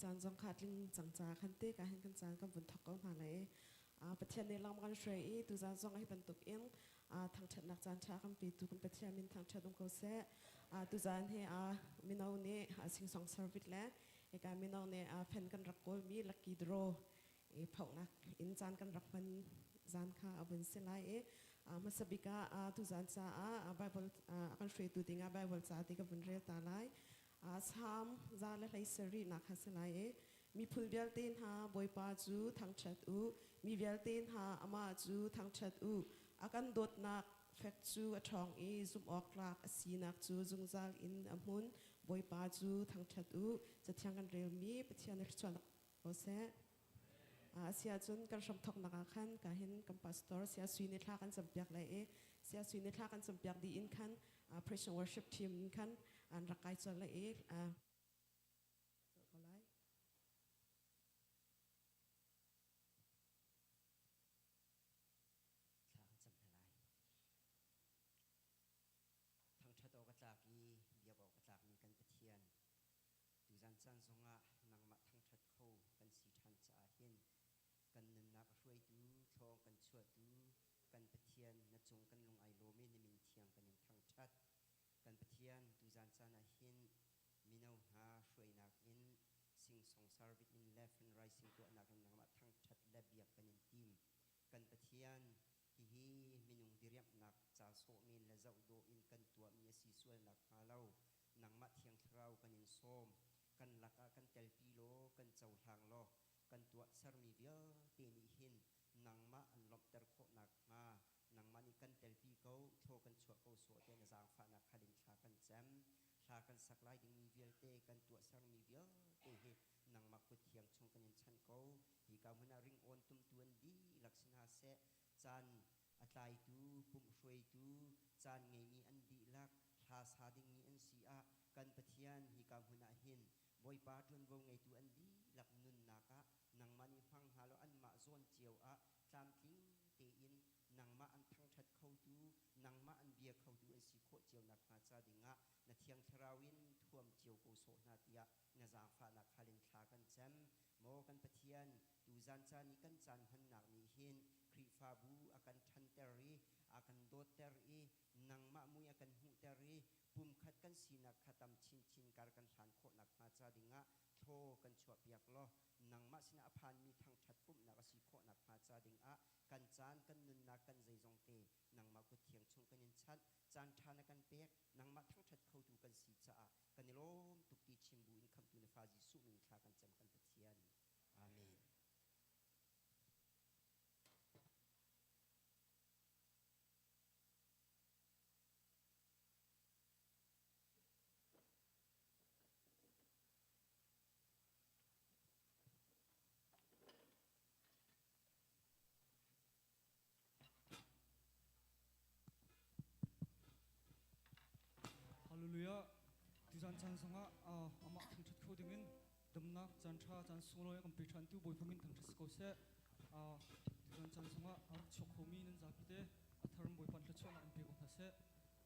จานจงขาดลิงจังจ้าคันเตะการเห็นกันจานกับบุญทักก็มาเลยประเทศในลำกันช่วยตุจานจงให้บรรทุกเองทางชัดนักจานชาคัมปีตุกันประเทศมินทางชัดตรงเขาเสตุจานให้มินเอาเนี่ยสิ่งสองเซอร์วิสแล้วไอ้การมินเอาเนี่ยแผ่นกันรักโกลมีลักกี้ดรอเผานักอินจานกันรักมันจานข้าเอาเป็นเสลายมาสบิกาตุจานจ้าไบเบิลกันช่วยตุติงาไบเบิลจ้าที่กับบุญเรียตาไลสามจานและไลเซอรี่นักฮัสไลมีพูดเวลเตนหาบอยปาจูทางชัดมีเวลเตนหาอามาจูทางชัดอาการโดดนักเฟกจูทองซุมออกหลักสีนักจูจุงจางอินอมุนบอยปาจูทางชัดจะเที่ยงกันเรียลมีปเทียนชวนโอเซ่เสียจนการชมทอกนักขันการเห็นกัมปัสตอร์เสียสุยนิทากันจำเปียกเลยเสียสุยนิทากันจำเปียกดีอินขันPraise and Worship Team อินขันรักไก่จนเลยจากอีเบียบอกจากมีกันเทียนดูจันจันสงะนางมาทั้งทัดเข้ากันสีทันจ่าเห็นกันนึนนักช่วยดูทองกันช่วยดูกันเทียนนัดจงกันลงไอโลเมนมินเทียงกันยังทั้งชัดกันเทียนดูจันจันเห็นมีแนวหาช่วยนักอินสิ่งสองสารวิทอินและฟันไรสิ่งตัวนักนางมาทั้งชัดและเบียบกันยังทีมกันเทียนฮีมินุงดิเรียบนักจ่าโซมินและเจ้าโดอินกันตัวมีสีสวยหลักมาเล่าหนังมัดเทียงเท้ากันยินส้มกันหลักกันเตลปีโลกันเจ้าทางโลกันตัวสารมีเบียเตนิหินหนังมัดอันลบตะโคหนักมาหนังมัดนี่กันเตลปีเขาโชกันชัวเขาสวดเตนจางฟ้านักขัดินชากันแจมชากันสักลายดึงมีเบียเตกันตัวสารมีเบียเตหิหนังมัดกุเทียงชงกันยินชันเขาฮีกามันริงโอนตุ้มตัวนดีลักษณะเสจันอัตายตูปุ่มช่วยตูจานไงมีอันดีลักทาสาดิงมีอันสีอากันปะเทียนฮิกามหุนาหินบอยปาจนวงไงตูอันดีลักนุนนักะนังมันฟังฮาโลอันมาโซนเจียวอะจามทิ้งเตอินนังมาอันทั้งชัดเข้าตูนังมาอันเบียเข้าตูอันสีโคเจียวนักมาจาดิงะนาเทียงทราวินท่วมเจียวโกโซนาติยะนาจางฟ้านักฮาลินชากันแจมโมกันปะเทียนตูจานจานิกันจานหันนักมีหินครีฟาบูอากันทันเตอรีอากันโดเตอรีนังมะมุยอากันหูเตอรีปุ่มขัดกันสีนักขัดตำชินการกันฐานโคนักมาจาดิงะโทกันชัวเปียกล้อนังมะสินาอภันมีทางชัดปุ่มนักสีโคนักมาจาดิงะกันจานกันนุนนักกันใจจงเตนังมะกุเทียงชงกันยินชัดจานทานกันเปียกนังมะทั้งชัดเข้าดูกันสีจ้ากันนิโรมตุกตีชิมบูอินคำตุนฟาจิสุมินคลากันจำกันเทียนอาเมนฮาเลลูยาที่จันจันสังอาอามาทั้งชัดเขาดึงอินดำนักจันทราจันสุโรยกัมพิชันติวบอยพมินทั้งชัดสกอเซ่ที่จันจันสังอาชกโฮมีนันจากเตอัฐรมบอยพันทัชชนักอันเปียกของทัศเซ่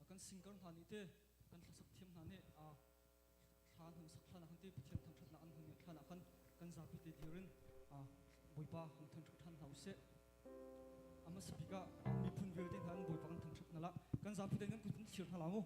กันสิงกันทานิเตกันทัศเทียมนานี่ทานหังสักทานักที่พิเทียมทั้งชัดนักอันหังทานักกันจากพิเตดิรินบอยป้าของทั้งชัดทันเฮาเซ่อามาสปิกามีพุนเวลดินหันบอยป้ากันทั้งชัดนั่นละกันจากพิเตงั้นกุศลเชื่อทาลามู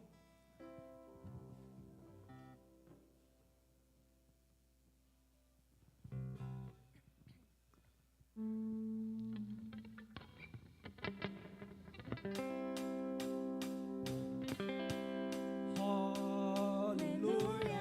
Hallelujah.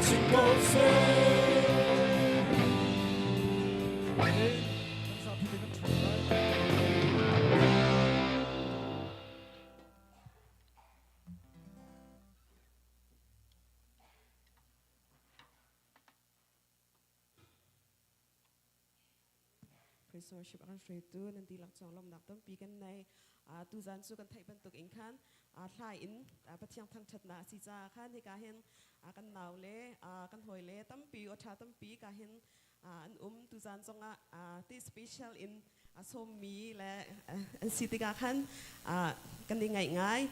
오신 곳에 감사 앞에 되는 정말 Praise worship akan shui tu nanti lak chong lom nak tam pi kan nei tu zan su kan thai ban tuk in khan thlai in pathiang thang that na si cha khan hi ka hen kan naw le kan hoi le tam pi o tha tam pi ka hen an tu zan chonga ti special in som mi le an si ti ka khan kan ni ngai ngai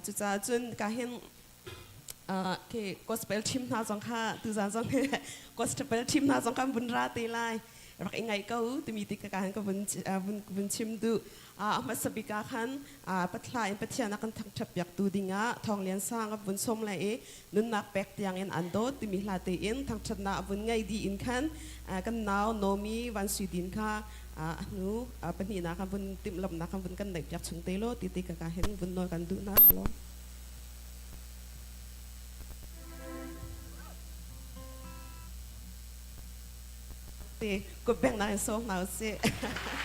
chu cha chun ka hen ke gospel team na chong kha tu zan chong gospel team na chong kam bun ra ti lai rak ingai kau tumiti ka kan ka bun chim du masabi ka khan patla in pathian akan thak thap yak tu dinga thong lian sang ka bun som lai nun nak pek tiang in ando tumi hla te in thak that na bun ngai di in khan kan naw nomi wan sui din kha nu pani na ka bun tim lam na ka bun kan dai yak chung te lo ti ka hen bun no kan du na lo thì cô bé này số nào sẽ tha chang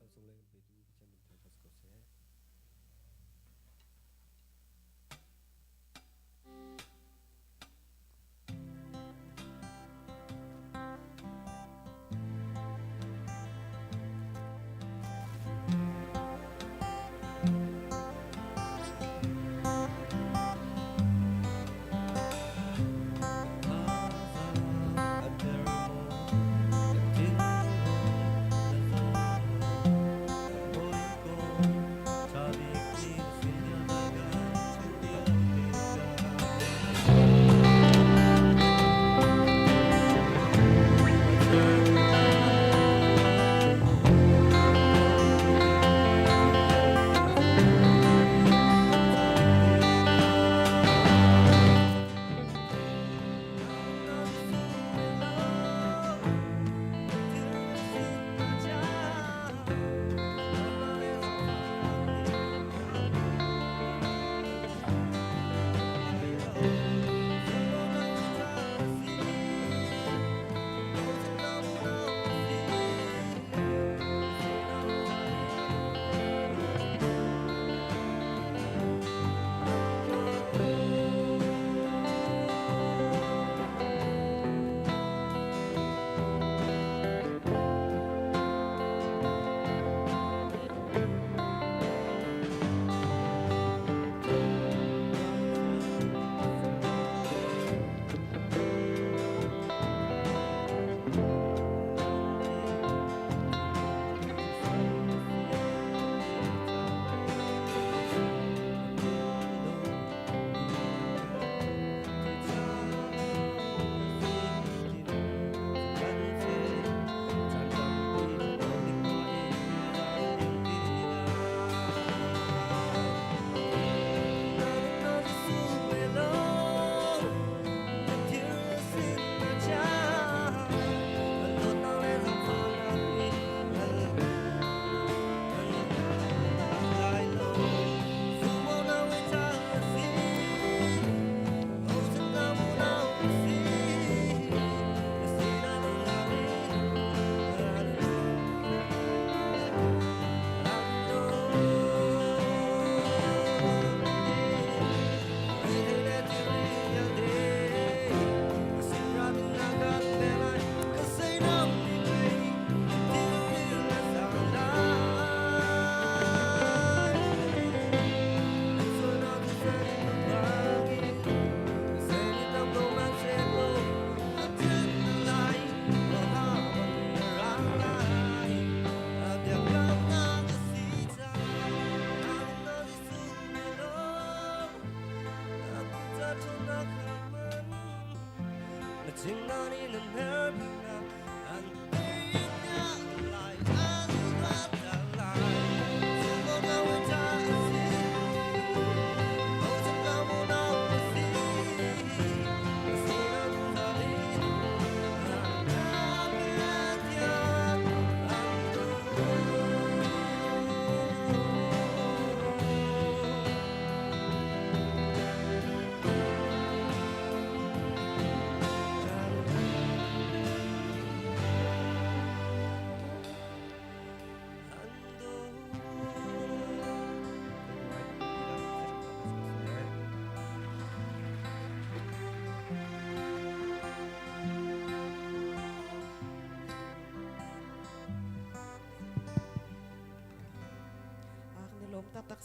song le pe tu chen min thang kas ko se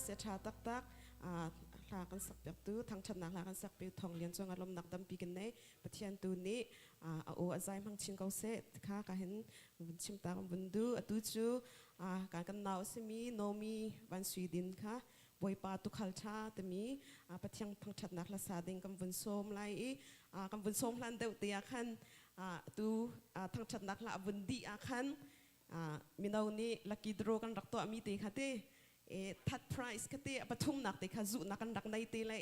เสียชาตักตักลากันสักเปียกตูทั้งชัดนักลากันสักเปียกทองเลี้ยงจงอารมณ์นักดำปีกันในประเทศตูนี้โอ้อาใจมังชิงเขาเสดค่ะการเห็นชิมตากันบุญดูตูจูการกันหนาวสมีโนมีวันสวีเดนค่ะบอยปาตุคัลชาแต่มีประเทศทั้งชัดนักละสาดิงกันบุญโสมไลกันบุญโสมลันเดียวเตียขันตูทั้งชัดนักละบุญดีอาขันมีนาวนี้ลักกี้ดโรกันรักตัวมีตีค่ะที่ทัดไพรส์ค่ะที่ปฐุมนักตีค่ะจุนักกันรักในตีเลย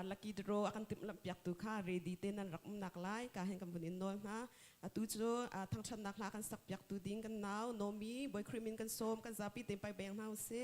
ลักกี้ดโรakan tim lam piak tu kha ready te nan rak nak lai ka hen kam bunin noi ma tu chu thang chan nak la kan sak piak tu ding kan naw nomi boy krimin kan som kan zapi te pai beng mau se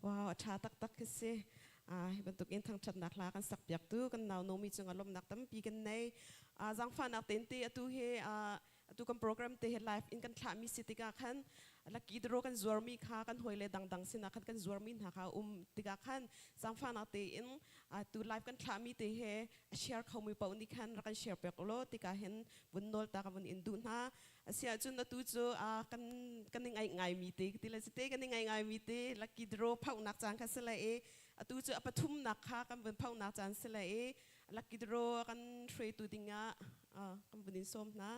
ว้าวชาตักตักคือสิbentuk in thang chat nak la kan sak piak tu kan naw no mi chung alom nak tam pi kan nei zang fa nak ten te atu he atu kan program te he live in kan thla mi sitika khan laki dro kan zuar mi kha kan hoile dang dang sina khan kan zuar mi na kha tika khan zang fa nak te in tu live kan thla mi te he share khomui pau ni khan ra kan share pek lo tika hen bun nol ta ka bun in du na sia chun na tu chu kan ngai mi te ti la te kan ngai mi te laki dro phau nak chang kha sela e atu chu apathum nak kha kan bun phau nak chan sela e laki dro kan threi tu dinga kan bun in som na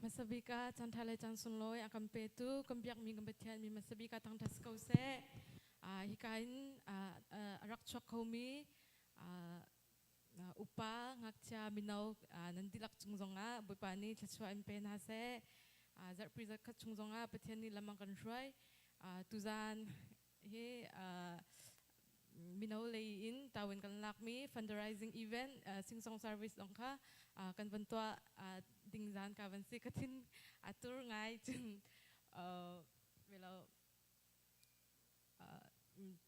Masabika tantale tansunloy akan petu kembiak mi kembetian mi masabika tang tas kause hikain rakchok komi upa ngakcha minau nandilak chungzonga bupani chachwa mpen hase zar priza kat chungzonga petian ni lamang kanshwai tuzan he minau layin tawin kan lakmi fundraising event singsong service dongka kan bentua dingzan ka bansi katin atur ngai chun belau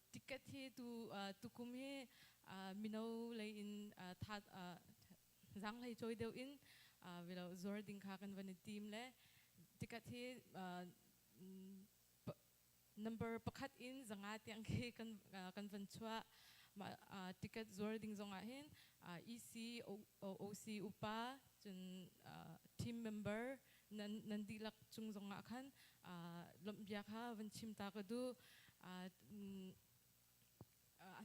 tiket hi tu kum hi minau layin that zang lai choi deu in belau zor ding ka kan van team le tiket hi number pakhat in zanga tiang ke kan van chua tiket zor ding zonga hin EC OC upa chun team member nandilak chung zonga khan lombia kha van chim ta ka du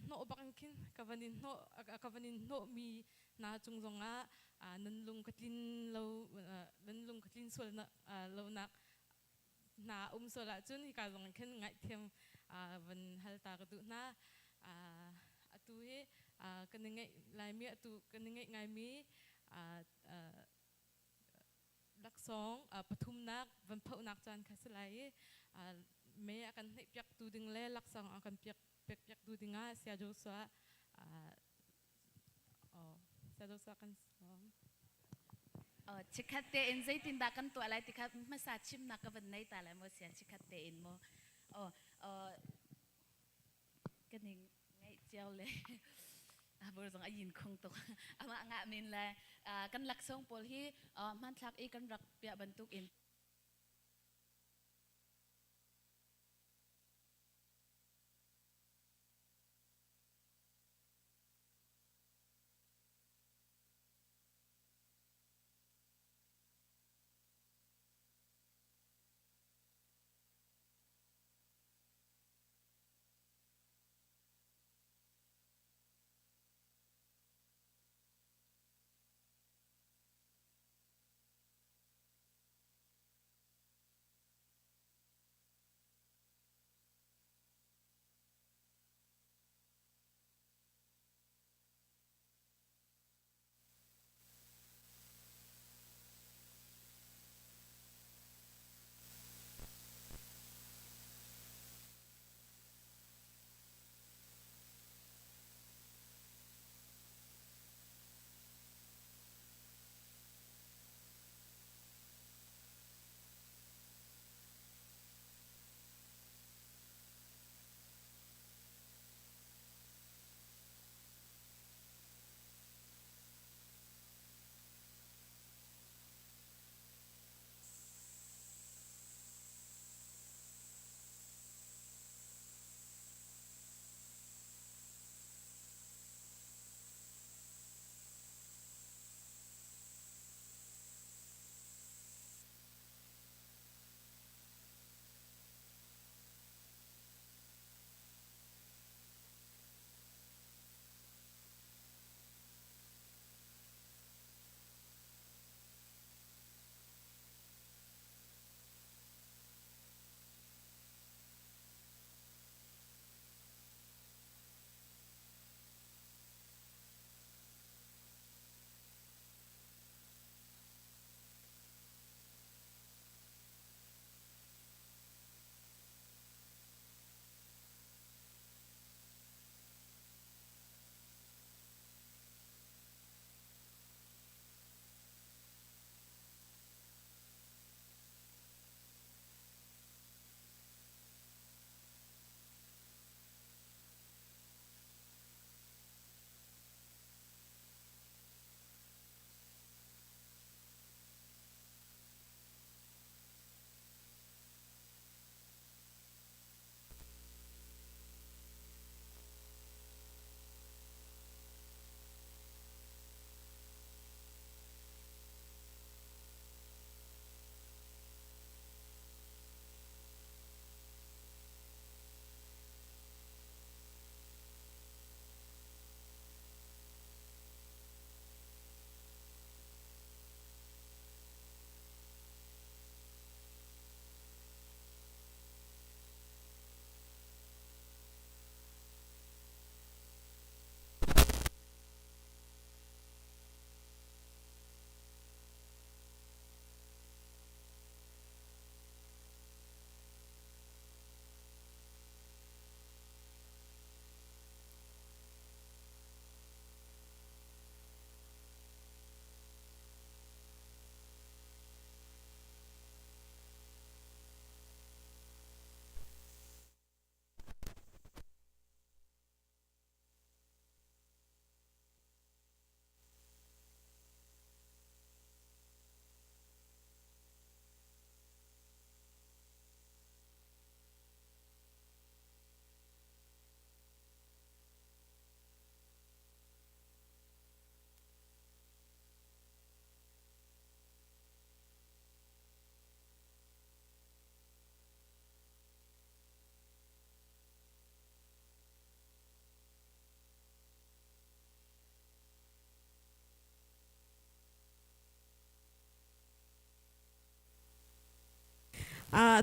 no obakan kin kavanin no mi na chung zonga nanlung katlin sol na lo nak na sola chun hi ka zong khen ngai them van hal ta ka du na atu he kaningai lai mi atu kaningai ngai mi lak song pathum nak van phau nak chan khaslai me akan hei pyak tu ding le lak sang akan pyak tu dinga sia jo sa kan song chikhatte in zai tin da kan to alai tikha ma sa chim na ka van nei ta la mo sia chikhatte in mo kaning ngai chiao le bor zong ayin khong to ama nga min la kan lak song pol hi man thak e kan rak pya bantuk in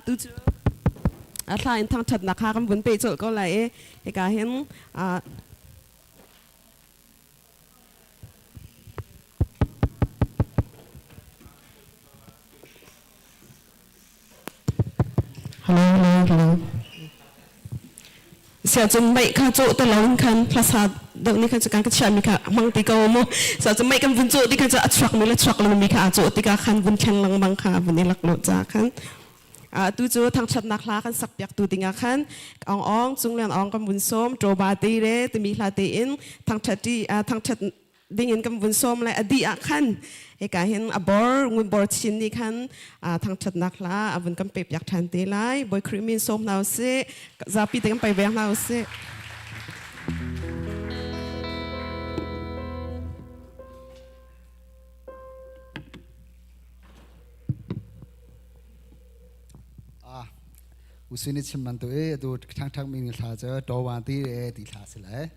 tu chu thlai thang that na kha kam bun pe chol ko lai e ka hen hello sẽ chấm mấy khá chỗ tôi lâu khăn plus hạt đợt này khá chỗ cái chạm mi khá mang tí câu mo sẽ chấm mấy cái vun chỗ thì khá chỗ attract mi là attract luôn mi khá chỗ thì khá khăn vun khen lang mang khá vun này lạc lộ ra khăn tu chỗ thằng chặt nạc lá khăn sắc bạc tu tiếng khăn ong chung lên ong cầm vun xôm trâu ba tì đấy thì mi là tì in thằng chặt đi thằng chặt đi in cầm vun xôm lại đi khăn cái cái hiện bor nguyên bor chín đi khăn thằng chặt nạc lá vun cầm pep yak than tì lại boy cream xôm nào sẽ ra pi tiếng bay về nào sẽ usually chim man to e do thang thang min tha cha do wa ti e ti tha se lai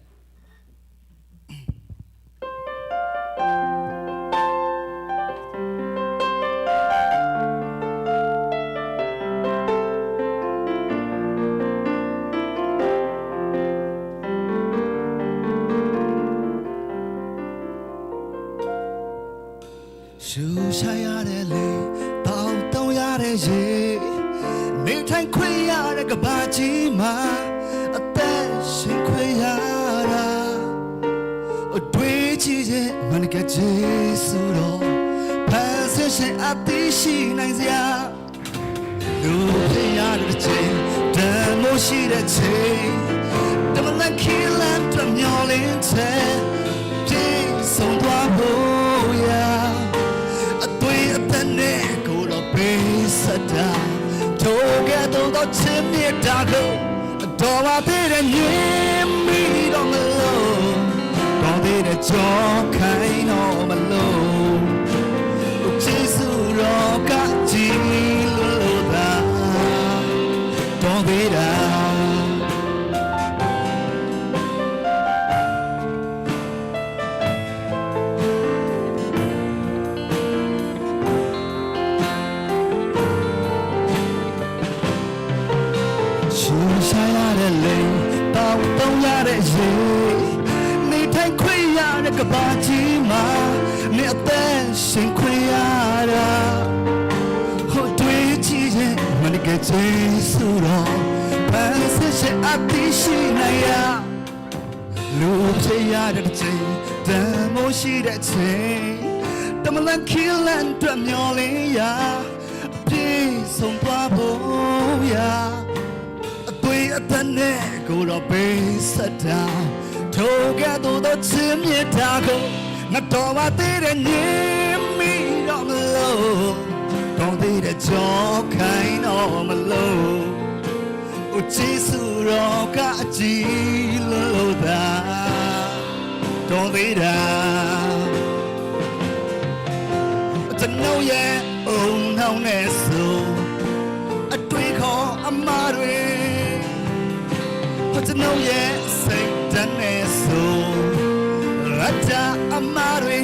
树下呀的泪，到东呀的夜，你太亏呀那个巴基嘛，但幸亏呀啦，我对季节们个结束了，盼谁谁阿弟西南家，路边呀的街，等莫西的车，等我来起来转鸟林车，这送多不呀。 Together, the chimney dark. Don't want it me on the low. Don't need a joke, I know my low. Jesus, rock, don't be down. Cái bà chỉ mà nè tên sinh quê ra hồi tuổi chỉ dễ mà cái Giêsu đó bạn sẽ ắt đi xí này à lúc chơi ya đã chơi ta mỗi xí đã chơi ta mà lần khi lần trầm nhỏ lên ya đi sống qua bố ya tuổi thân nè cô đó bê sát đào Together, the chimney taco. Not all my did near me on the low. Don't need a joke, I know my low. Jesus, rock, I chill. Don't need a. To know yet, oh, no, so. A drink or a moderate. But to know yet, say. Raja amari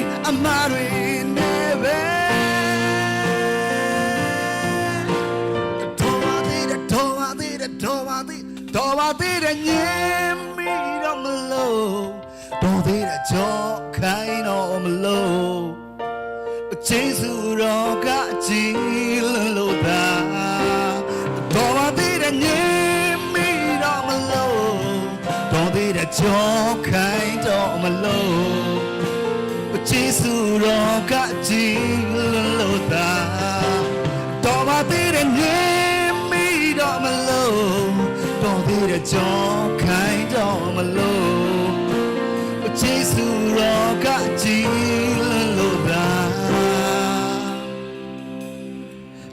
neve Tova de nyemi on the low Tova de jokai no low Jesu roka jilo da Tova de nyemi on the low Tova de jokai no low Jesus roka jilo da Toma tire nyemi do malo Toma tire jokai do malo Jesus roka jilo da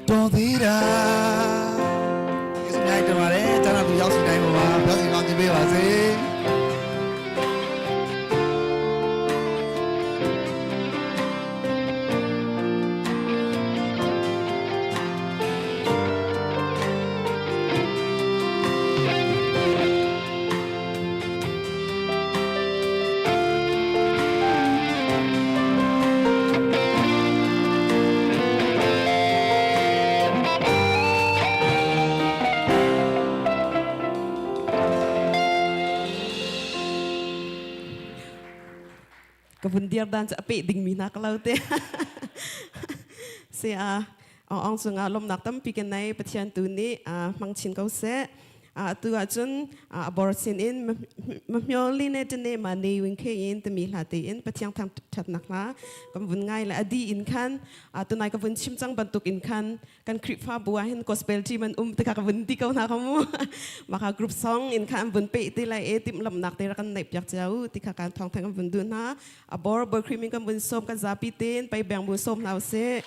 Toma tire Cái này cho mà đấy, cho nào tụi giáo sinh này mà giáo sinh con chỉ biết là gì Kebun dia dan ape ding mina kalau te. Si ong sunga lom nak tam piken nai patian tu ni mangchin kau se tu ajun abortion in myoli ne tene mani wingke in temi late in patiang tam chat nak na kebun ngai la adi in kan tu nai kebun chimchang bantuk in kan kripa buahin gospel ji man te kebun di kau na kamu maka group song in kan bun pe te lai tim lam nak te kan nai pyak jau ti kan thong thang bun du na abor bor creaming kan bun som kan zapi ten pai bang bun som na se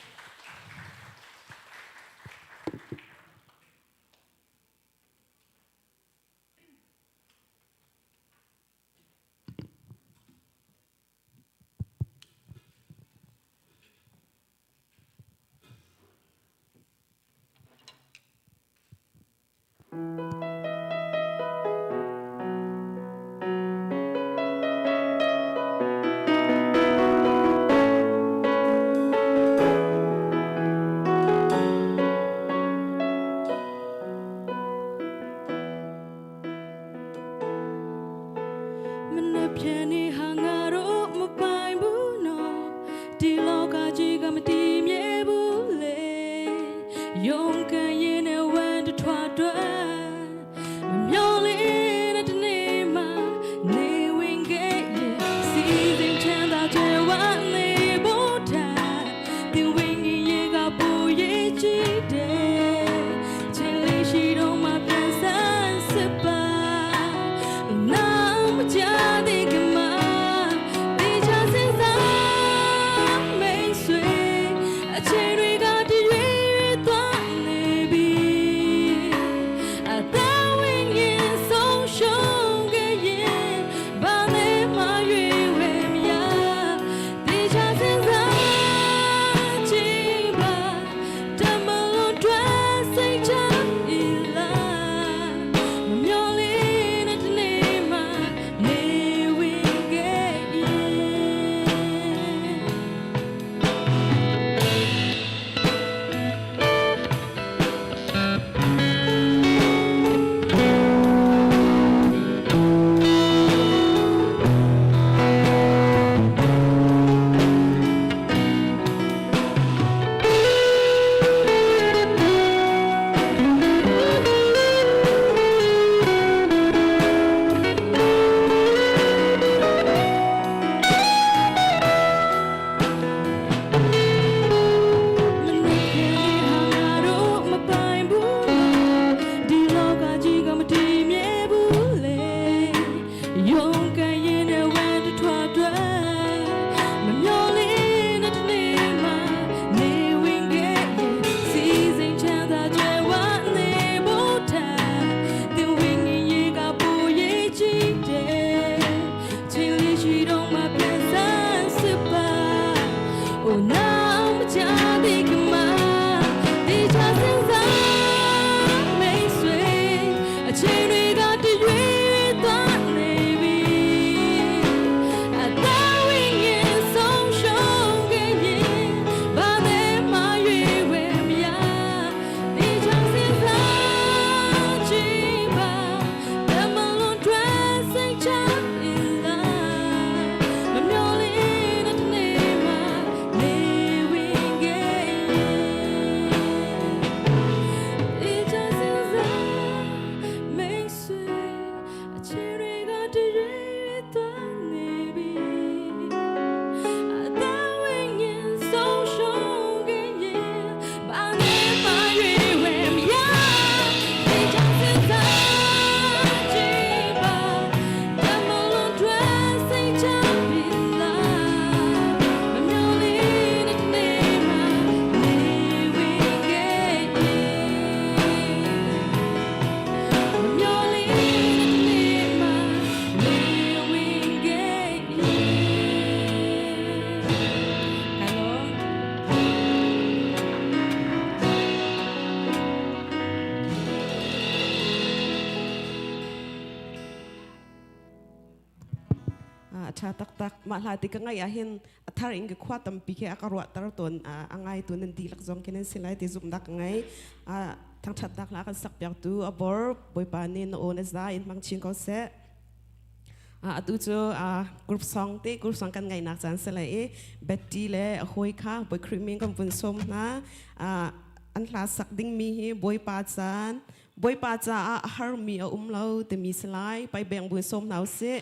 cha tak tak mahlati ka ngai ahin athar ing khwa tam pi ke akarwa tar ton angai tu nan dilak zong kenen silai ti zum dak ngai thang that dak la kan sak pyak tu abor boy pani no on za in mang ching ko se tu cho group song kan ngai nak chan selai Betty le hoi kha boy creaming kam pun som na an hla sak ding mi hi boy pa cha har mi a lo te mi slai pai beng bun som nau se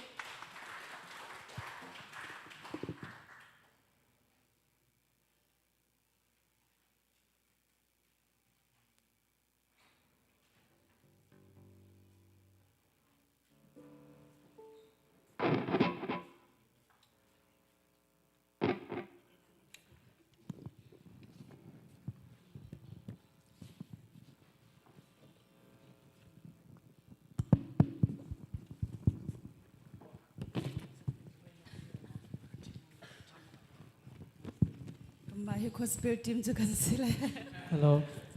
มาให้โค้ชเปิลทีมจะกันสิเลย Hello.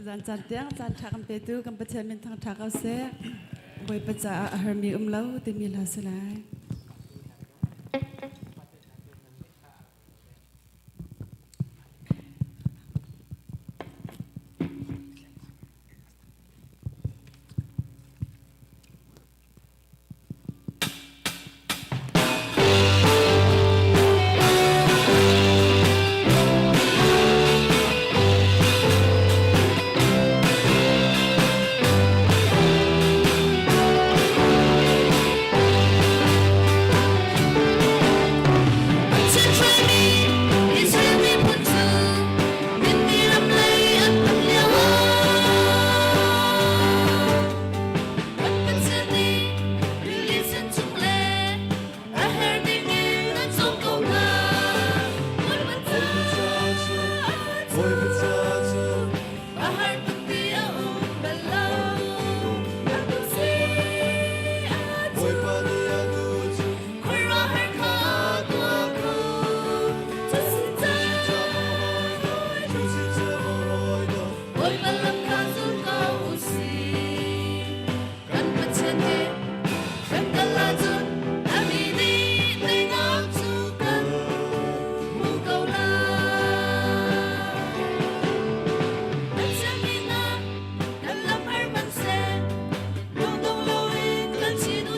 จันเตียงจันทักกันไปดูกันประเทศมันทางทักเอาเสบอยประจ่าหามีเล่าแต่มีลาสลาย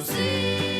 See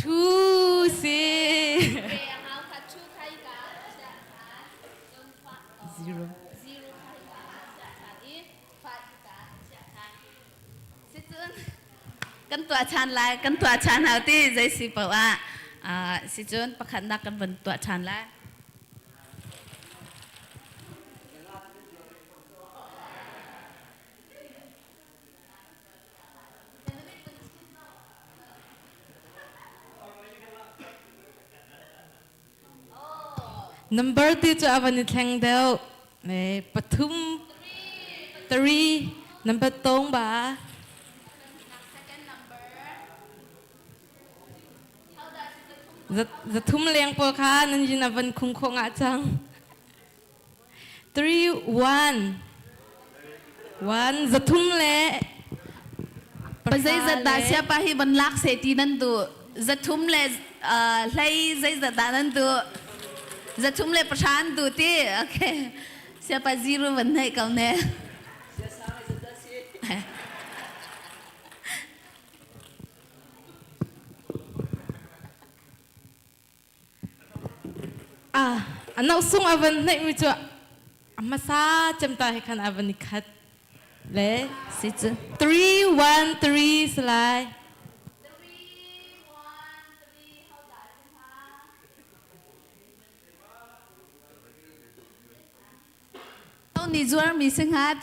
two si zero กันตัวชันลายกันตัวชันเอาที่ใจสิบอกว่าสิจนประคันนักกันบนตัวชันแล้ว number ที่จะเอาวันนี้แข่งเดียวปทุม three number ตรงบ่าจะทุ่มเลี้ยงปอค่ะนั่นยินวันคงคงอาจัง three one จะทุ่มเละไปใจจะด่าเสียไปให้บรรลักเศรษฐีนั่นตัวจะทุ่มเละให้ใจจะด่านั่นตัวจะทุ่มเละประชานตัวที่โอเคเสียไปzeroวันให้เขาเนี่ยอันนั้นส่งอาวันนี้มิจ้ะมาซาจำตาให้คันอาวันนี้คัดเลยสิจ้ะ313 slide ต้องนี่จวนมีสิ่งหา313 3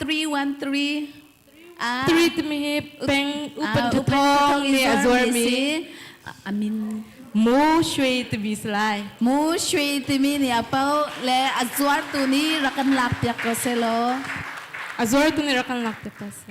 ที่มีเป็นอุปนทองเนี่ยจวนมีอามินมูช่วยที่มี slide มูช่วยที่มีเนี่ยเป้าและอาจวนตัวนี้รักันหลับเปียกก็เสโลจวนตัวนี้รักันหลับเปียกก็เส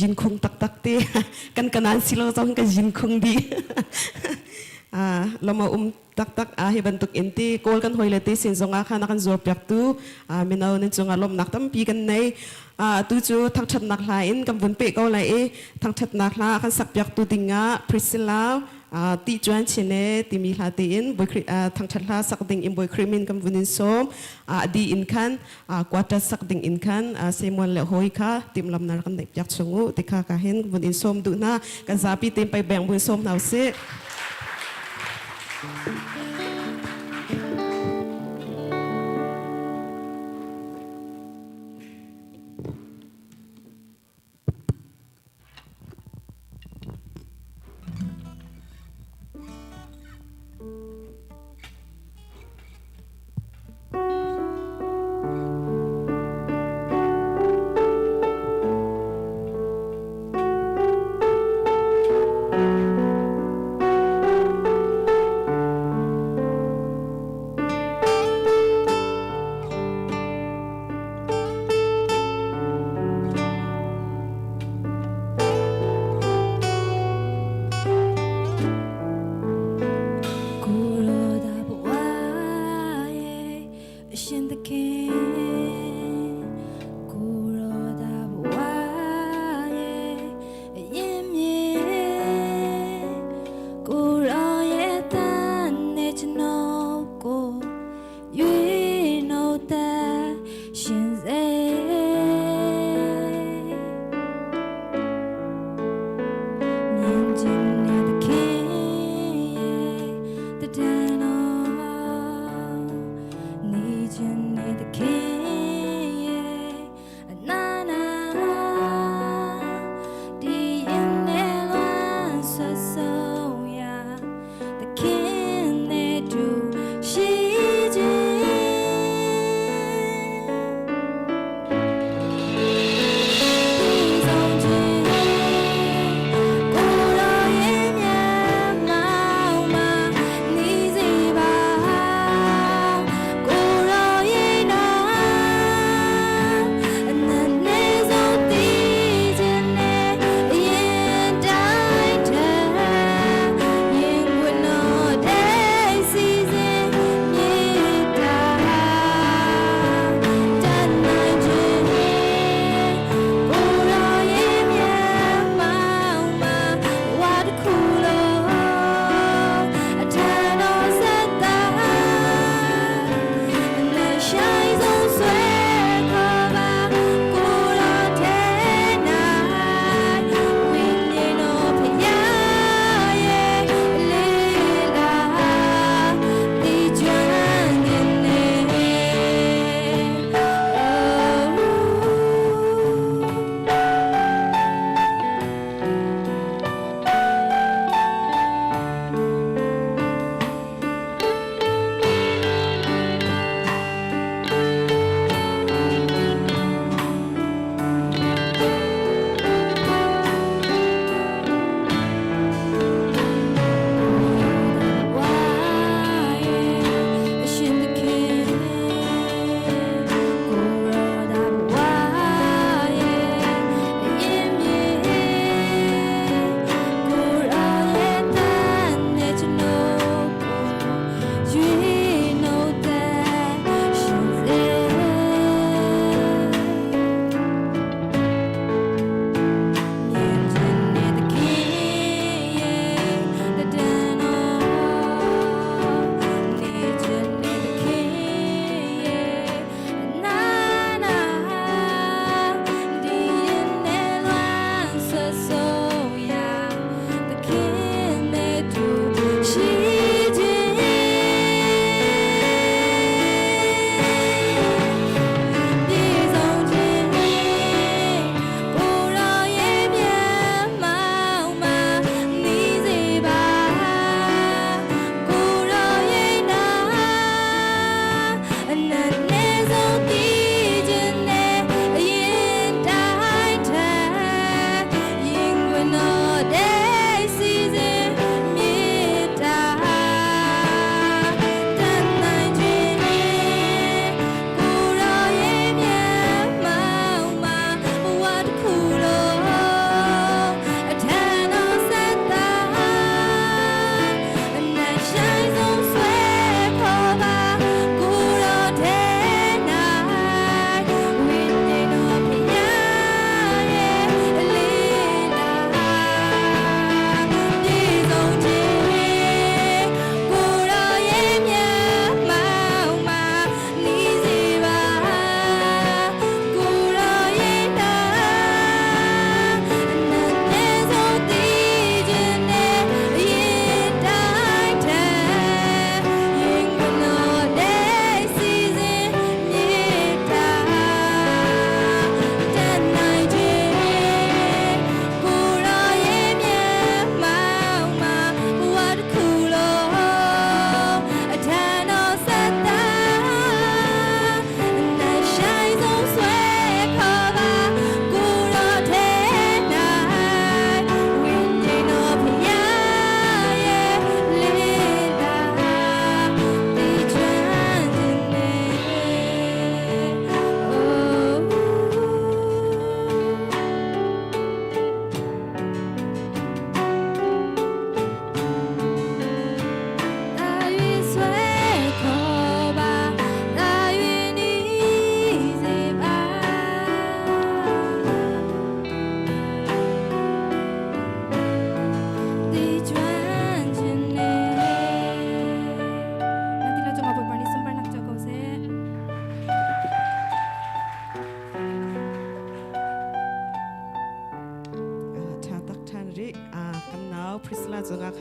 ยินคงตักตีกันกันนั้นสิเราต้องกันยินคงดีเรามาตักให้บรรทุกอินตีโกลกันหอยเลยตีสินสงอาค่ะนักกันจวบยักตูมินเอาในจงอารมณ์นักตั้มปีกันในตูจูทักชัดนักลายอินกับวันเปะก็เลยทักชัดนักลากันสักยักตูติงะพริสิลาตีจวนเชนเนตีมีลาตีอินบอยทักชัดลาสักดิ่งอินบอยครีมินกับวันอินโซมดีอินคันกวาดสักดิ่งอินคันเซมวันเลหอยค่ะติมลำนากันเด็กยักษ์ชงูติค่ะกะเห็นวันอินโซมดูนะกันซาปีเต็มไปแบ่งวันอินโซมเอาเส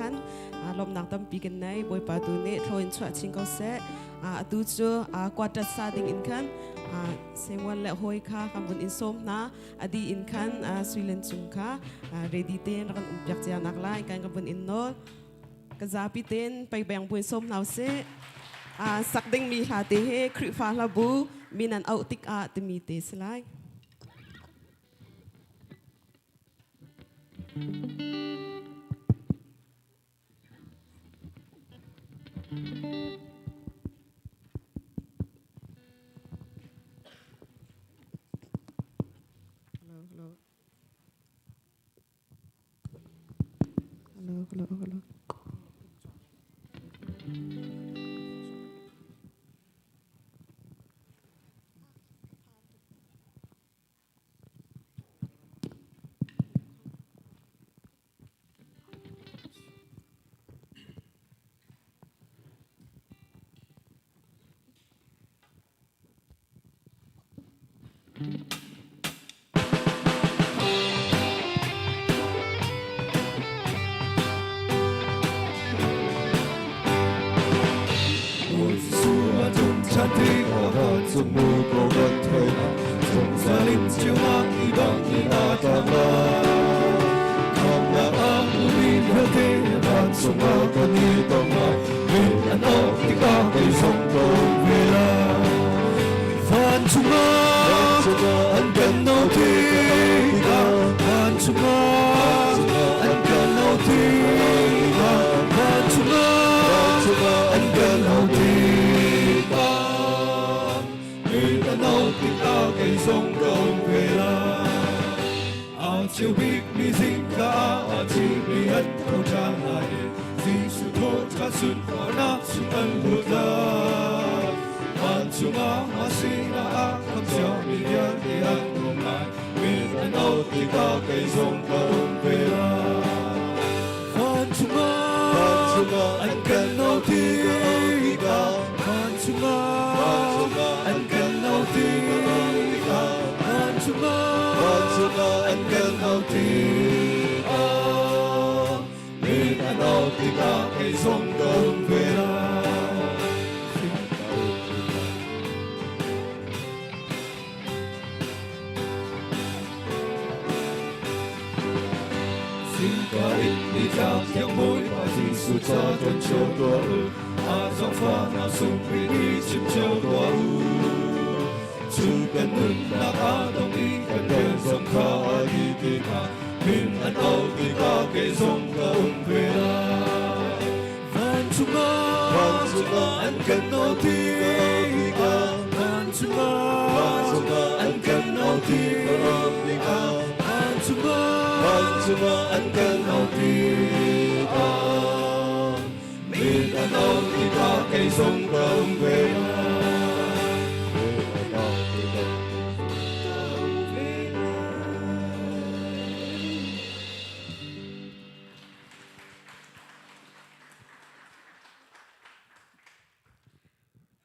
khăn lom nang tam pi kan nai boi pa tu ne throin chwa ching ko se tu chu quarter sa ding in khan sengwan le hoi kha kam bun in som na adi in khan suilen chung kha ready ten ran pyak cha nak lai kan kam bun in no ka za pi ten pai bang bun som nau se sak ding mi ha te he khri fa la bu min an au tik te mi te slai hello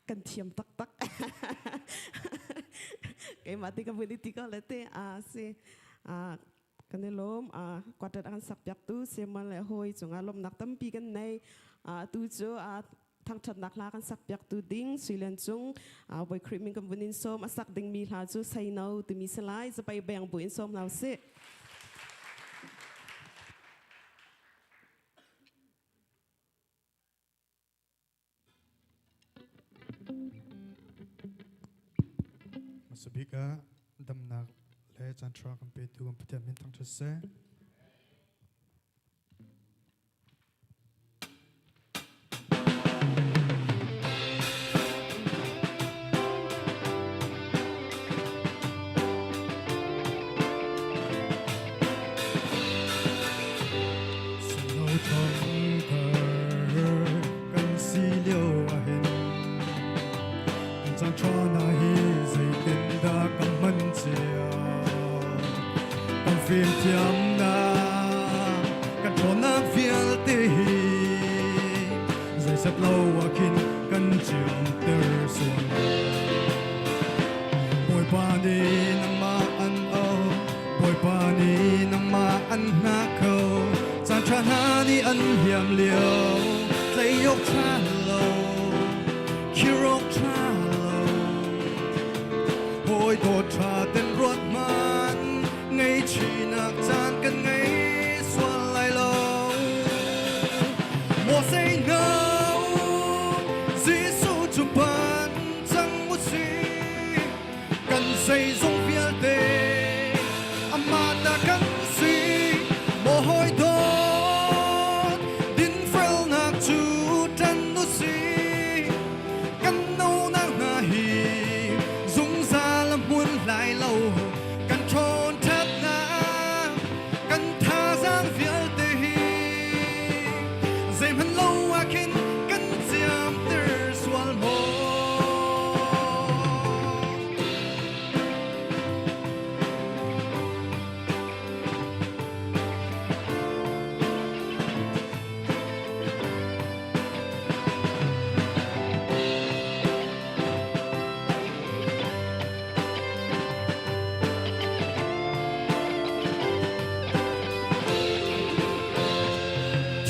kan thiam tak tak cái mà thì cái vấn đề thì có lẽ thế se cái này lom quạt ăn sắp giặc tu se mà lại hồi chúng lom nặc tâm pi cái này tu cho thằng chặt nặc la kan sak giặc tu ding suy lên chung với creaming cái vấn đề som sak ding mi la chu say nâu tu mi selaiจะไปแบ่งบุญsom nào se Sabika damnak le chantra kampe tu kampitan min tang chase phiền thiam na kan thona phial te hi zai sat lo akin kan chiam ter sun boy pa ni nang ma an o boy pa ni nang ma an na ko chan chan ha ni ni an hiam liao lấy yok tra lâu kirok tra lâu hoi do tra tên ruột man ngay chỉ nạc chan cần ngay xuân lại lâu mùa say nâu Giêsu chụp bàn chẳng một gì cần say dung phiêu tê amata cần gì mồ hôi đốt din phèo nạc chu trần nút gì cần nâu nang na hi dung ra làm muôn lại lâu cần trôn thắt na cần tha giang phiêu tê hi dây mình lâu à kinh cần diam ter sual mo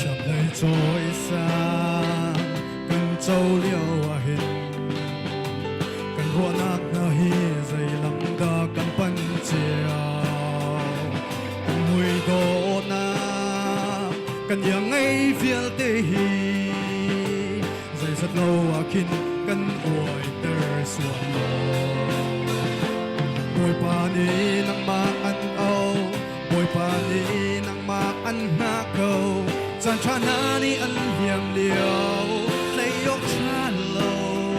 chậm lại trôi xa cần châu liêu à hin cần ruộng nát na hi dây lắm da cần pan chiao cần mùi đô na cần yang ngay phiêu tê hi dây rất lâu à kin cần uoi ter suan lo mùi pa ni nang ma ăn âu mùi pa ni nang ma ăn na câu chan cha na ni an hiam liao lấy yok cha lâu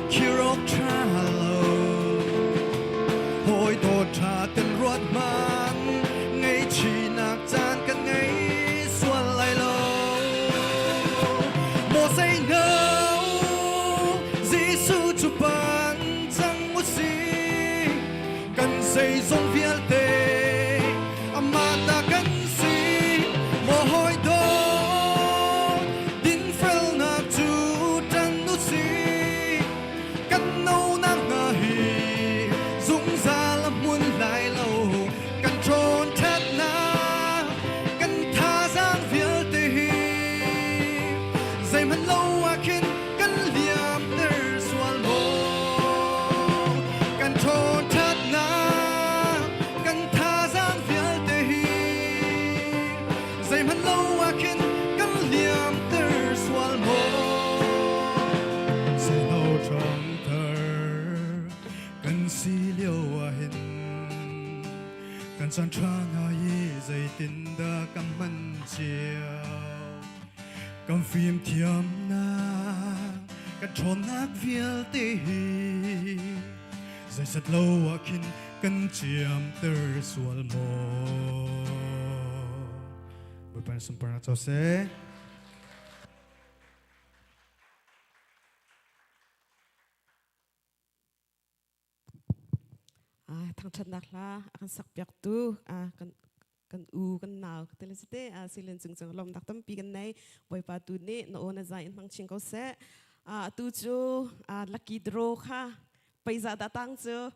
kirok cha lâu hoi do cha tên ruột man ngay chỉ nạc chan cần ngay xuân lại lâu mùa say nâu Giêsu chụp bàn chẳng một gì cần xây dung phiêu tê amata cần gì mồ hôi đốt din phèo nạc chu trần nút gì cần nâu nang na hi dung ra làm muôn lại lâu cần trôn thắt na cần tha giang phiêu tê hi dây mình lâu à kinh cần liam ter sual mo cần trôn thắt na cần tha giang phiêu tê hi dây mình lâu à kinh cần liam ter sual mo dây lâu trong thở cần xì liêu à hin cần san tra na yi dây tin da cầm man chiao cầm phim thiam na cần tròn nát phiêu tê hi dây rất lâu à kin cần chiam ter sual mo buổi ban sum parna cho se thằng chân nạc la akan sak piak tu kan u kan nau tele sete silen chung chung lom dak tam pi kan nei boy pa tu ni no ona za in thang ching ko se tu chu lucky draw kha paisa da tang chu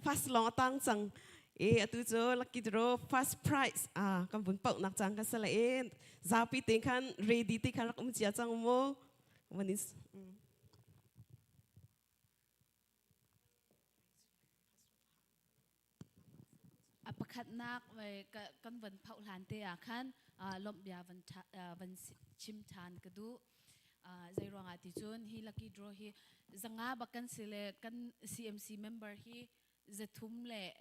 first long tang chang tu chu lucky draw first prize kan bun pau nak chang ka sala za pi ting khan ready ti khan chia chang mo manis pakhat nak về kan van phau hlan te a khan lom bia van chim than kadu zai ronga ti chun hi lucky draw hi zanga bakan sile kan CMC member hi zathum le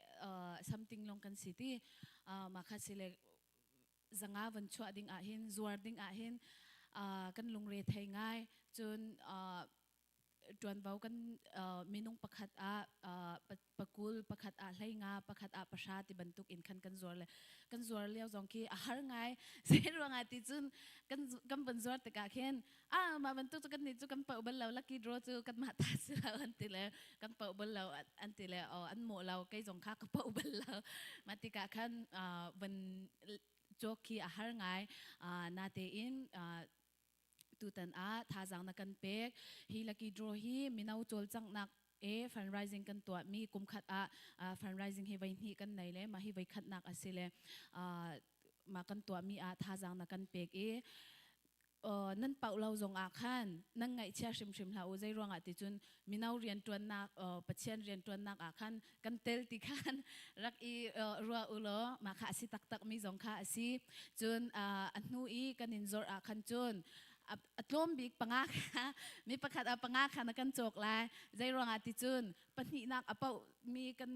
something long kan city ma kha sile zanga van chwa ding a hin zuar ding a hin kan lungre thai ngai chun tuan bau kan minung pakhat a pakul pakhat a hlai nga pakhat a pasha ti bantuk in khan kan zuar leo jong ki a har ngai serwanga ti chun kan ban zuar te ka khen ma bantuk chu kan ni chu kan pau ban lo lucky draw chu kan ma ta su an ti le kan pau ban lo an ti le an mo lo kai jong kha ka pau ban lo ma ti ka khan ban joki a har ngai na te in tu tan a tha jang na kan pek hi lucky draw hi minau chol chang nak fundraising kan to mi kum khat a fundraising hi vai ni kan nei le ma hi vai khat nak asile มากันตัวมีอาท่าจังนักกันเปกนั่นเป่าเราจงอาคันนั่งไงเชื่อชิมเราใจรวงอาทิจุนมีนาเรียนตัวนักปัจเจียนเรียนตัวนักอาคันกันเตลติคันรักรัวอุโลมาขาสิตักมีจงขาสิจุนอันนู้กันอินจอร์อาคันจุนอัตลมบิกปังอาค่ะมีประคัดปังอาค่ะนักกันโจกลายใจรวงอาทิจุนปนินักเป่ามีกัน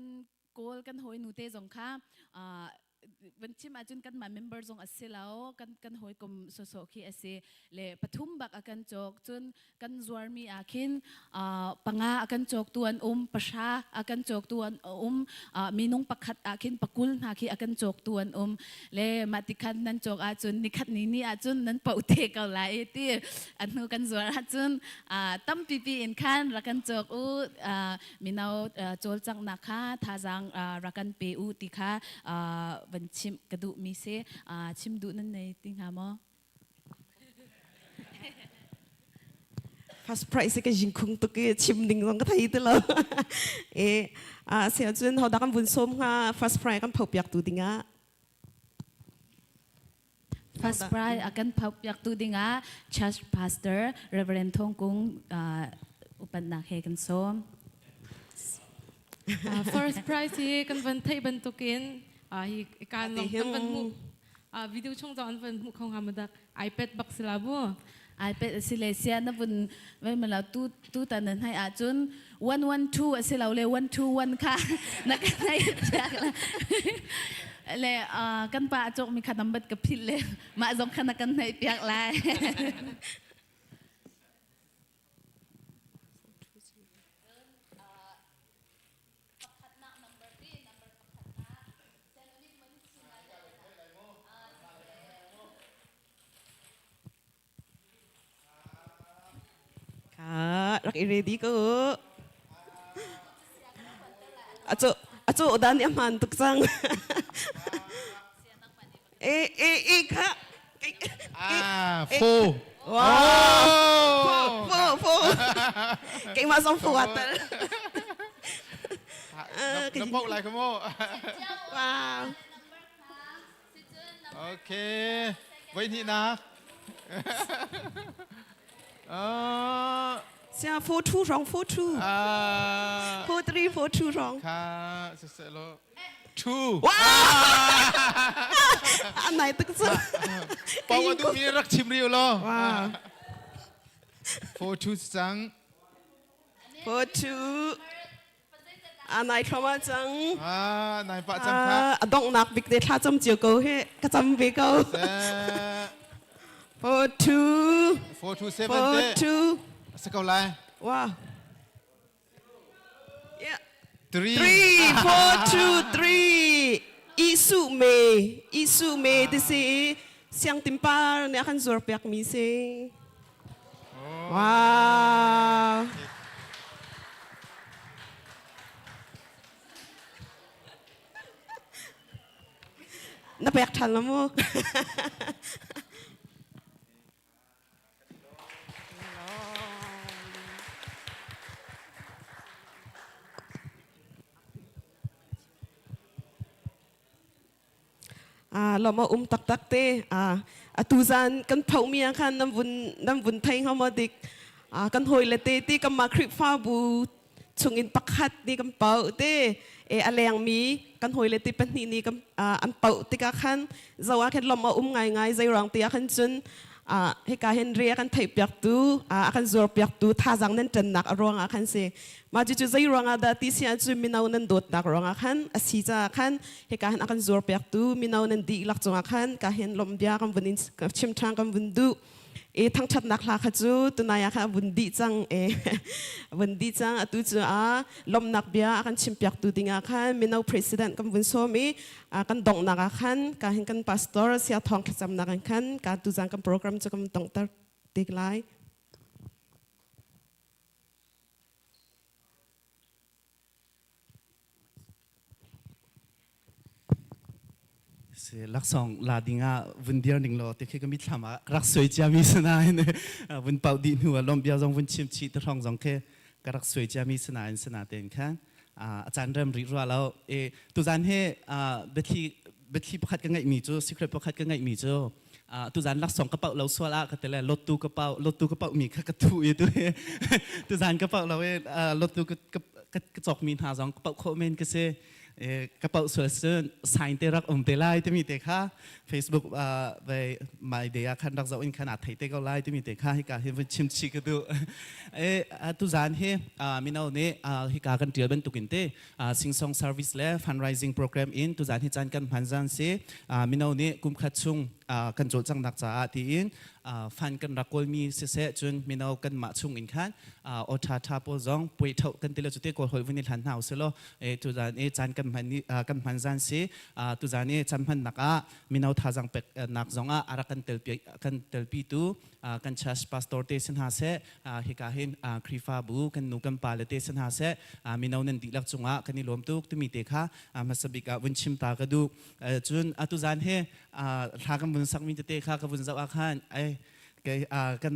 โกลกันหอยนูเตจงค่ะวันที่มาจุนกันมา member จงอาศัยแล้วกันหอยกลมโซคีอาศัยเลยปฐุมบักอากันจกจุนกันจวรมีอาคินปังอากันจกตัวนประชาอากันจกตัวนมีนุ่งปักขัดอาคินปักกุลอาคิอากันจกตัวนเลยมาติคันนั้นจกอาจุนนิคัดนี้อาจุนนั้นเป่าเทกเอาไหลที่อันนู้กันจวรอาจุนตั้มปีอินคันรักันจกมีนาวโจลจังนักค่ะท่าจังรักันเปอุติค่ะวันชิมกระดูมีเสชิมดูนั่นในติงหามอ first prize ก็ยิงคงตุกชิมดิ่งลงก็ไทยตัวเราเสียจนเขาดักกันบุญส้มค่ะ first prize กันเผาเปียกตัวดิ่งอ่ะ first prize อากันเผาเปียกตัวดิ่งอ่ะ church pastor reverend ทงกุงอุปนักเฮกันส้ม first prize ที่กันวันไทยบรรทุกินการลงกันวันมุวิดีโอช่องจอนวันมุของฮามัดัก iPad บักสลาบัว iPad สิเลเซียนะบุญไม่มาแล้วตู้ตอนนั้นให้อาจุน112สิเราเลย121ค่ะนักให้จากละเลยกันป่าจกมีขนมบัดกับพิษเลยมาจงขนาดกันให้เปียกลายรักเอเรดีก็อาจูด้านนี้มันตุกจังค่ะฟูว้าวฟูเก่งมาสองฟูอัตตน้ำพกอะไรครับโมว้าว โอเคไว้ที่นะเสีย42 42 43 42ค่ะเสร็จแล้วว้าวอันไหนตึกจังปองว่าดูมีรักชิมริวล้อว้าว42จัง42อันไหนเข้ามาจังนายปะจังค่ะดองนักบิ๊กเดท่าจำเจียวกูเฮกระจำบิ๊กเอา42สกอไลว้าว 3 3 isu me disi siang timpar ne akan zor piak mise wow na piak than la moเรามาตักเตตูจันกันเผาเมียคันน้ำวุ้นไทยเขามาดิกกันหอยเลเตตีกันมาคลิปฟ้าบูชงอินปักฮัดนี่กันเป่าเตอะไรอย่างมีกันหอยเลตีเป็นนี่กันอันเป่าติกาคันจะว่าแค่เรามาง่ายใจรังตีคันจนให้การเห็นเรียกันไทยเปียกตูคันจวบเปียกตูท่าจังนั้นจันนักรองคันเสมาจู่ๆใจรองดาที่เสียจู่มีนาวนั้นโดดนักรองคันสีจ้าคันให้การเห็นคันจวบเปียกตูมีนาวนั้นดีหลักจงคันการเห็นลมเบียกันวันนี้ชิมทางกันวันดูทั้งชัดนักลาขจูตัวนายค่ะวันดีจังวันดีจังตัวจู่ลมนักเบียกันชิมเปียกตูดิ้งคันมีนาว president กันวันโซมีกันดงนักคันการเห็นกัน pastor เสียทองขจำนักคันการตัวจังกันโปรแกรมจะกันต้องตัดติกไลลักษณ์ลาดิงาวันเดียวหนึ่งโลแต่แค่ก็มีทำรักสวยจามีสนายเนี่ยวันเป่าดินหัวลมเบียร์จงวันชิมชีตรองจงแค่ก็รักสวยจามีสนายเต็นค่ะอาจารย์เริ่มริรัวแล้วตุจันให้เบที บัตรประคัดกันไงมีจูสิเครตประคัดกันไงมีจูตุจานลัก2กระเป๋าเราสวละก็แต่ละรถตู้กระเป๋ามีแค่กระตุ้ยตัวตุจานกระเป๋าเรารถตู้กระจกมีหา2กระเป๋าโคเมนก็เซ่กระเป๋าสวยซึ่งสายเตรักเตไลที่มีเตค่ะ Facebook ไปมาเดียคันรักจะอินขนาดไทยเตก็ไลที่มีเตค่ะให้การเห็นชิมชิกดูตุจานเฮมีนาเนี่ยให้การกันเดียวเป็นตุกินเตซิงซองเซอร์วิสและ Fundraising Program in ตุจานให้จานกันพันจันเซมีนาเนี่ยกุมขัดชุงกันโจทย์จังนักจ่าที่อินฟันกันรักกอลมีเสจนมีนากันมาชุงอินขันอดท่าโพซองป่วยเท่ากันที่เราจุดที่กอลหอยวันนี้ทันหนาวเสโลตุจานจานกันพันจันเซตุจานจำพันนักมีนาท่าจังเป็กนักจงอารักกันเตลปีตูกันชัชพาสตอร์เตสันหาเซฮิกาเห็นครีฟาบูกันนูกันปาเลเตสันหาเซมีนานันดีลักจงอากันนี่ล้มตุกตุมีเตค่ะมาสบิกวันชิมตากระดูจนตุจานเฮทากันบุญสักมีเตค่ะกันบุญสักอาคารกัน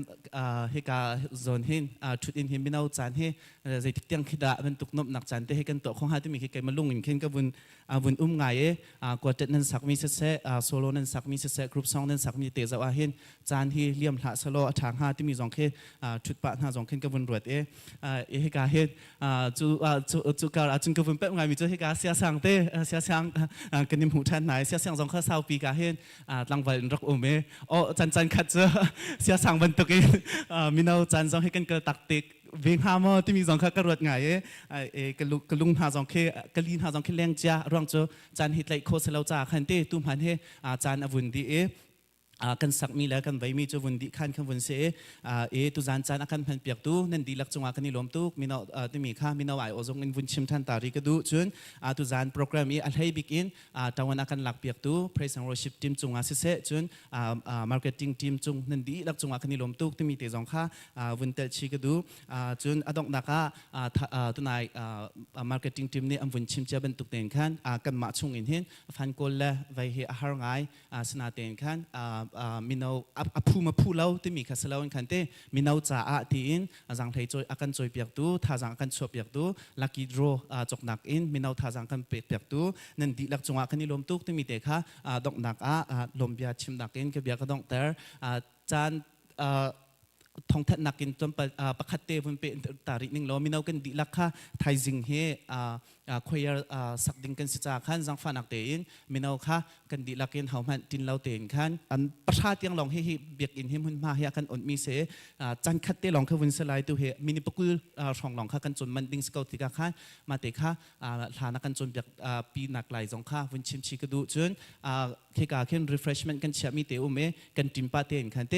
เฮกาโซนเห็นชุดอินเห็นมีนาจานเฮใจติดยังคิดว่ามันตุกนบหนักจานเตให้กันตัวของหาที่มีใครมาลุ่งอินเข่งกับบุญไงกว่าจะนั้นสักมีเสโซโลนั้นสักมีเสกรุ๊ปซองนั้นสักมีเตจะว่าเห็นจานที่เลี่ยมหละสโลทางหาที่มีสองเข่ชุดปะหาสองเข่งกับบุญรวดเฮกาเห็นจูการจุนกับบุญเป็ดไงมีจูเฮกาเสียสังเตเสียสังกันนิมหูทันไหนเสียสังสองข้าสาวปีกาเห็นลังวันรักโอเมจันขัดเจอเสียสั่งบรรทุกมีนาจันทร์ให้กันกระตักติกเวียงหามอที่มีสองข้ากระรวดไงกระลุงหาสองเคกระลีนหาสองเคแรงจ้าร่างโจจันฮิตไลโคสเลาจ้าขันเต้ตุ้มหันให้จันอวุนดีกันสักมีแล้วกันไว้มีจูวันดีขันขันวันเสตุจานจานอาการพันเปียกตู้นั่นดีลักจงอากันนี่ล้มตู้มีนาที่มีข้ามีนาไหวโอซงอินวันชิมทันตาริกดูจนตุจานโปรแกรมนี้อะไรบิ๊กอินตะวันอาการหลักเปียกตู้ Praise and Worship ทีมจงอาเสจนMarketing ทีมจงนั่นดีลักจงอากันนี่ล้มตู้ที่มีเตจงข้าวันเตชิกดูจนอดอกนักตัวนาย Marketing ทีมนี้วันชิมจะเป็นตุกเต็นขันกันมาชงอินเห็นฟันโกลและไว้ให้อาหารง่ายสนาเต็นขันมีนาพูมาพูเล่าที่มีคาสเลาอินคันเตมีนาจ่าที่อินจังไทยจอยอากันจอยเปียกตู้ท่าจังอากันชอบเปียกตู้ลักกี้โรจกนักอินมีนาท่าจังกันเปียกตู้นั่นดีลักจงอากันนี่ลมตุกที่มีเตค่ะดอกนักลมเบียชิมนักอินก็เบียกก็ต้องแต่จานทองทัดนักอินจนประคัตเตวันเป็นตารินิงล้อมีนากันดีลักค่ะไทยจิงเฮคุยสักดิ่งกันสิจากขันจังฟันนักเตอินมีนาค่ะกันดีลักอินเฮามันตินเราเตอินขันอันประชาติยังลองให้เบียกอินให้มันมาเฮียกันอ่อนมีเสจันคัตเตลองเขาวันสลายตัวเฮมินิปกุลช่องลองค่ะกันจนมันดิ่งสกอติกาขันมาเตค่ะฐานักกันจนเบียกปีนักไหลจงค่ะวันชิมชิกดูจนเฮกาเข็น refreshment กันเชื่อมีเตอุเมกันจิมปาเตอินขันเต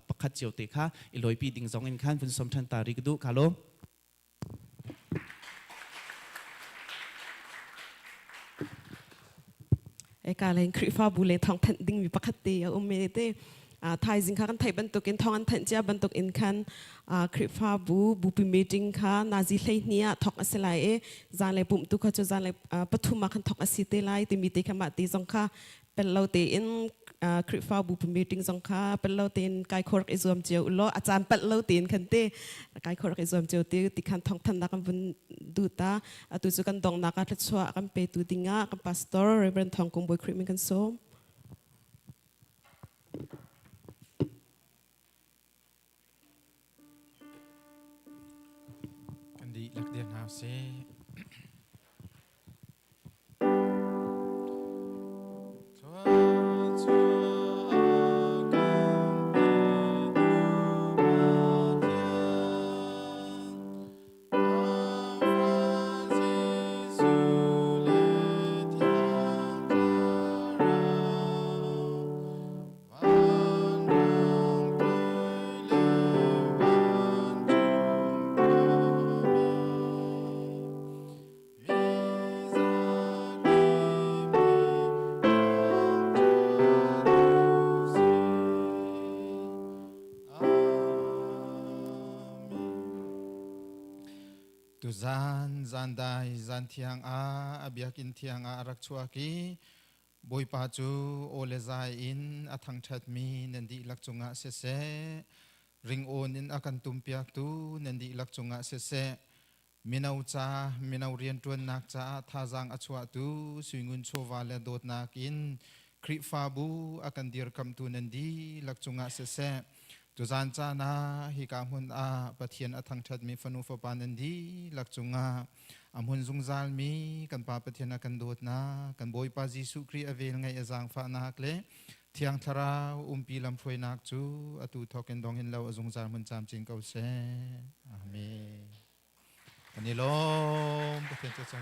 ประคัตเจียวเตค่ะอีลอยปีดิ่งจงอินขันวันสมทันตาริกดูคาโลการเล่นคริฟ้าบุเล่ทองทันดิ้งมีปกติเอาเมเตไทยสิงค้ากันไทยบรรทุกอินทองอันทันเจ้าบรรทุกอินคันคริฟ้าบูปีมีจิงค่ะนาจิเลยเนี่ยทอกอสิไลจานเลยปุ่มตุกเขาจะจานเลยปฐุมมาคันทอกอสิเตไลติมีเตขมาตีสงค่ะเป็นเราเตอินคริฟ้าบูปีมีจิงสงค่ะเป็นเราเตอินไก่โครกอิสวมเจียวล้ออาจารย์เป็นเราเตอินคันเตไก่โครกอิสวมเจียวเตติคันทองทันนักบุญดูตาตุจุกันดองนักทัศวะกันเปตุติงะกันพาสตอร์เรเบรนทองกุมบอยคริมิกันโซมกันดีลักเดียนหาวเซตุจานได้จานเทียงอาเบียกินเทียงรักชัวกีบอยปาจูโอเลซายอินทังชัดมีนันดีลักจงอาเสริงโอนินอากันตุมเปียกตูนันดีลักจงอาเส มินาวจ้ามินาวเรียนจวนนักจ้าท่าจังอชวตูสุยงุนโชวาเลโดดนักอินคริฟาบูอากันดีรคำตูนันดีลักจุงอาเสเซตุจานจานาฮิกามุนอาปะเทียนอทังชัดมีฟนูฟปานันดีลักจุงอาอมุนจุงซาลมีกันปาปะเทียนกันโดดนากันบอยปาจิสุครีอเวลไงอจังฟ้านักเลเที่ยงทราปีลำช่วยนักจูอตูทอกันดองเห็นเราจุงซาลมันจำจริงเกาเซอาเมนวันนี้ลมปะเทียนจะจัง